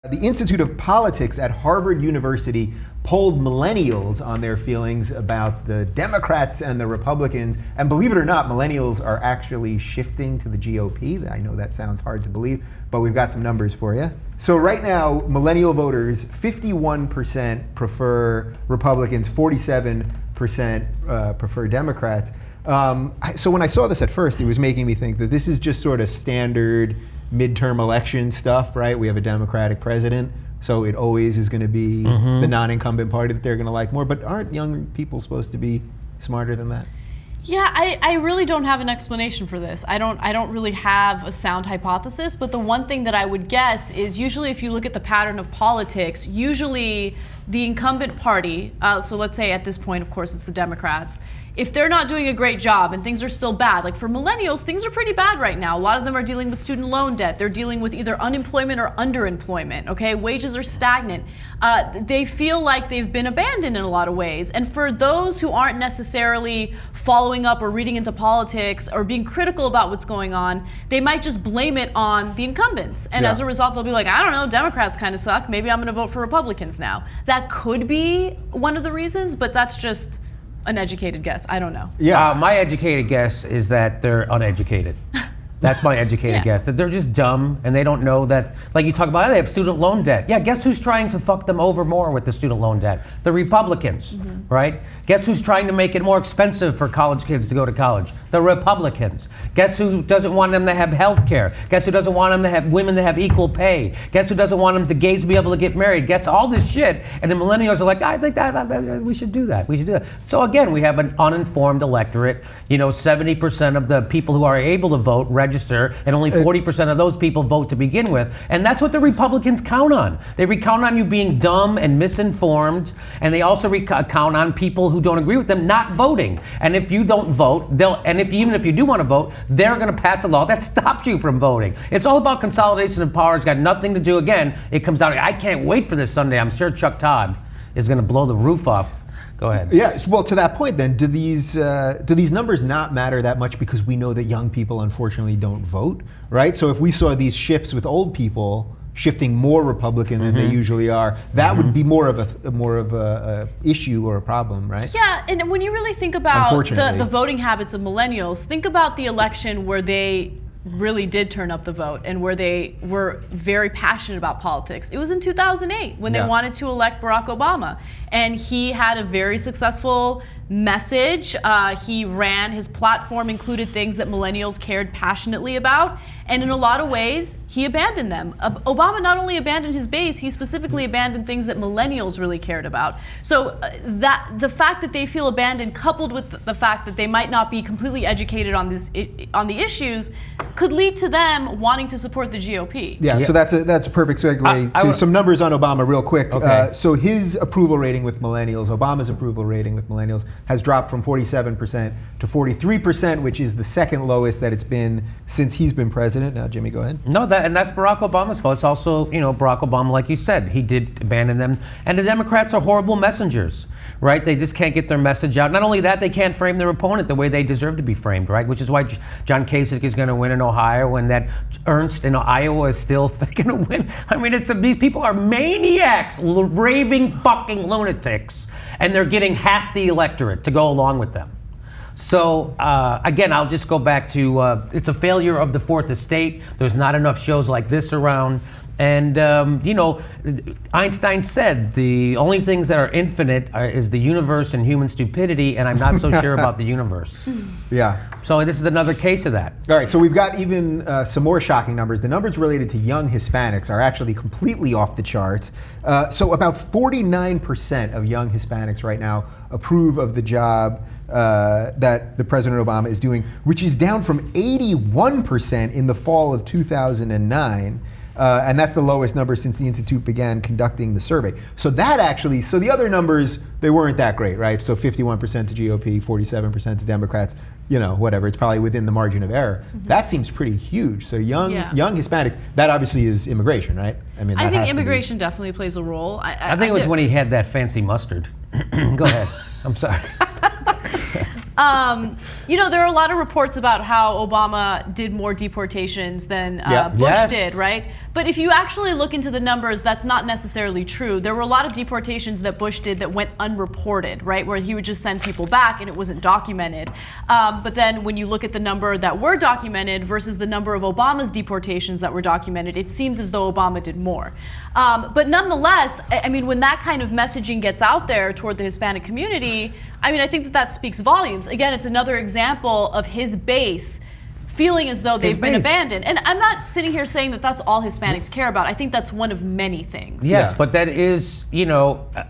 The Institute of Politics at Harvard University polled millennials on their feelings about the Democrats and the Republicans. And believe it or not, millennials are actually shifting to the GOP. I know that sounds hard to believe, but we've got some numbers for you. So right now, millennial voters, 51% prefer Republicans, 47% prefer Democrats. So when I saw this at first, it was making me think that this is just sort of standard midterm election stuff, right? We have a Democratic president, so it always is going to be the non-incumbent party that they're going to like more. But aren't young people supposed to be smarter than that? Yeah, I really don't have an explanation for this. I don't really have a sound hypothesis, but the one thing that I would guess is usually if you look at the pattern of politics, usually the incumbent party, so let's say at this point, of course, it's the Democrats, if they're not doing a great job and things are still bad, like for millennials, things are pretty bad right now. A lot of them are dealing with student loan debt. They're dealing with either unemployment or underemployment, okay? Wages are stagnant. They feel like they've been abandoned in a lot of ways. And for those who aren't necessarily following up or reading into politics or being critical about what's going on, they might just blame it on the incumbents. And as a result, they'll be like, I don't know, Democrats kind of suck. Maybe I'm gonna vote for Republicans now. That could be one of the reasons, but that's just an educated guess. I don't know. Yeah, my educated guess is that they're uneducated. That's my educated guess, that they're just dumb and they don't know that, like you talk about, they have student loan debt. Yeah, guess who's trying to fuck them over more with the student loan debt? The Republicans, right? Guess who's trying to make it more expensive for college kids to go to college? The Republicans. Guess who doesn't want them to have health care? Guess who doesn't want them to have women to have equal pay? Guess who doesn't want them to gays to be able to get married? Guess all this shit. And the millennials are like, I think that we should do that. We should do that. So again, we have an uninformed electorate. You know, 70% of the people who are able to vote register, and only 40% of those people vote to begin with. And that's what the Republicans count on. They count on you being dumb and misinformed, and they also count on people who don't agree with them not voting. And if you don't vote, even if you do want to vote, they're going to pass a law that stops you from voting. It's all about consolidation of power. It's got nothing to do, again, it comes out, I can't wait for this Sunday. I'm sure Chuck Todd is going to blow the roof off. Go ahead. Yeah, well, to that point then, do these numbers not matter that much because we know that young people unfortunately don't vote, right? So if we saw these shifts with old people shifting more Republican than they usually are, that would be more of a issue or a problem, right? Yeah, and when you really think about the voting habits of millennials, think about the election where they really did turn up the vote and where they were very passionate about politics. It was in 2008 when they wanted to elect Barack Obama, and he had a very successful message. His platform included things that millennials cared passionately about, and in a lot of ways, he abandoned them. Obama not only abandoned his base, he specifically abandoned things that millennials really cared about. So that the fact that they feel abandoned, coupled with the fact that they might not be completely educated on the issues, could lead to them wanting to support the GOP. Yeah. So that's a perfect segue to some numbers on Obama real quick. Okay. So his approval rating with millennials, Obama's approval rating with millennials, has dropped from 47% to 43%, which is the second lowest that it's been since he's been president. Now, Jimmy, go ahead. No, and that's Barack Obama's fault. It's also, Barack Obama, like you said, he did abandon them. And the Democrats are horrible messengers, right? They just can't get their message out. Not only that, they can't frame their opponent the way they deserve to be framed, right? Which is why John Kasich is going to win in Ohio, and that Ernst in Iowa is still going to win. I mean, these people are maniacs, raving fucking lunatics, and they're getting half the electorate to go along with them. So again, I'll just go back to it's a failure of the Fourth Estate. There's not enough shows like this around. And, Einstein said the only things that are infinite is the universe and human stupidity, and I'm not so sure about the universe. Yeah. So this is another case of that. All right, so we've got even some more shocking numbers. The numbers related to young Hispanics are actually completely off the charts. So about 49% of young Hispanics right now approve of the job that the President Obama is doing, which is down from 81% in the fall of 2009. And that's the lowest number since the Institute began conducting the survey. So the other numbers, they weren't that great, right? So 51% to GOP, 47% to Democrats, whatever, it's probably within the margin of error. That seems pretty huge. So young Hispanics, that obiously is immigration, right? I think immigration definitely plays a role. I think it was when he had that fancy mustard. Go ahead, I'm sorry. There are a lot of reports about how Obama did more deportations than Yep. Bush Yes. did, right? But if you actually look into the numbers, that's not necessarily true. There were a lot of deportations that Bush did that went unreported, right? Where he would just send people back and it wasn't documented. But then when you look at the number that were documented versus the number of Obama's deportations that were documented, it seems as though Obama did more. But nonetheless, I mean, when that kind of messaging gets out there toward the Hispanic community, I mean, I think that speaks volumes. Again, it's another example of his base feeling as though they've been abandoned. And I'm not sitting here saying that that's all Hispanics care about. I think that's one of many things. Yes, Yeah. but that is,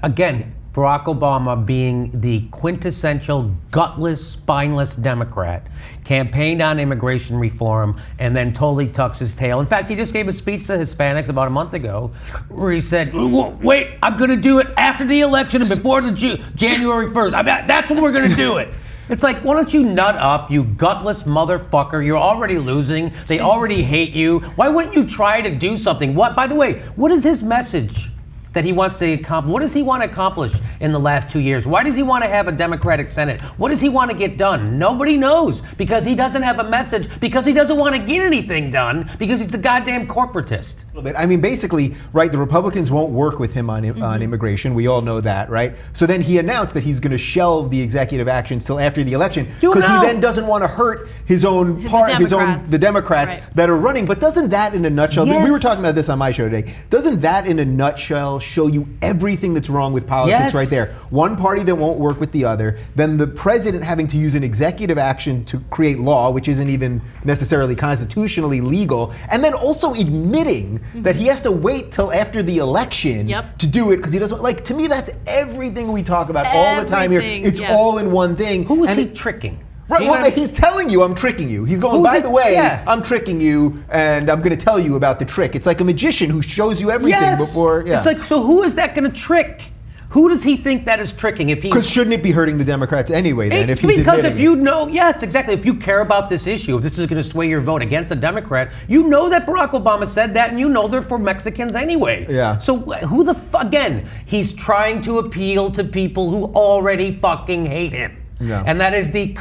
again, Barack Obama being the quintessential gutless, spineless Democrat, campaigned on immigration reform, and then totally tucks his tail. In fact, he just gave a speech to Hispanics about a month ago where he said, wait, I'm going to do it after the election and before the January 1st. That's when we're going to do it. It's like, why don't you nut up, you gutless motherfucker? You're already losing. They already hate you. Why wouldn't you try to do something? By the way, what is his message that he wants to accomplish? What does he want to accomplish in the last 2 years? Why does he want to have a Democratic Senate? What does he want to get done? Nobody knows, because he doesn't have a message, because he doesn't want to get anything done, because he's a goddamn corporatist. I mean, basically, right, the Republicans won't work with him on immigration. We all know that, right? So then he announced that he's going to shelve the executive actions till after the election, because he then doesn't want to hurt his own the Democrats right, that are running. But doesn't that, in a nutshell, Yes. we were talking about this on my show today, doesn't that, in a nutshell, show you everything that's wrong with politics Yes. right there? One party that won't work with the other, then the president having to use an executive action to create law, which isn't even necessarily constitutionally legal, and then also admitting that he has to wait till after the election Yep. to do it because he doesn't, like, to me, that's everything we talk about all the time here. Everything, It's yes. all in one thing. Who is And he it- tricking? Right, Do you well, know- he's telling you I'm tricking you. He's going, Who's by it- the way, yeah. I'm tricking you, and I'm going to tell you about the trick. It's like a magician who shows you everything Yes. before. Yeah. It's like, so who is that going to trick? Who does he think that is tricking? If he, Because shouldn't it be hurting the Democrats anyway? Then, if he's because admitting if you know, yes, exactly. If you care about this issue, if this is going to sway your vote against a Democrat, you know that Barack Obama said that, and you know they're for Mexicans anyway. Yeah. So who the again? He's trying to appeal to people who already fucking hate him. Yeah. And that is the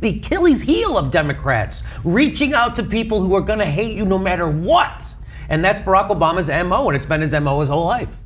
Achilles heel of Democrats, reaching out to people who are going to hate you no matter what. And that's Barack Obama's MO, and it's been his MO his whole life.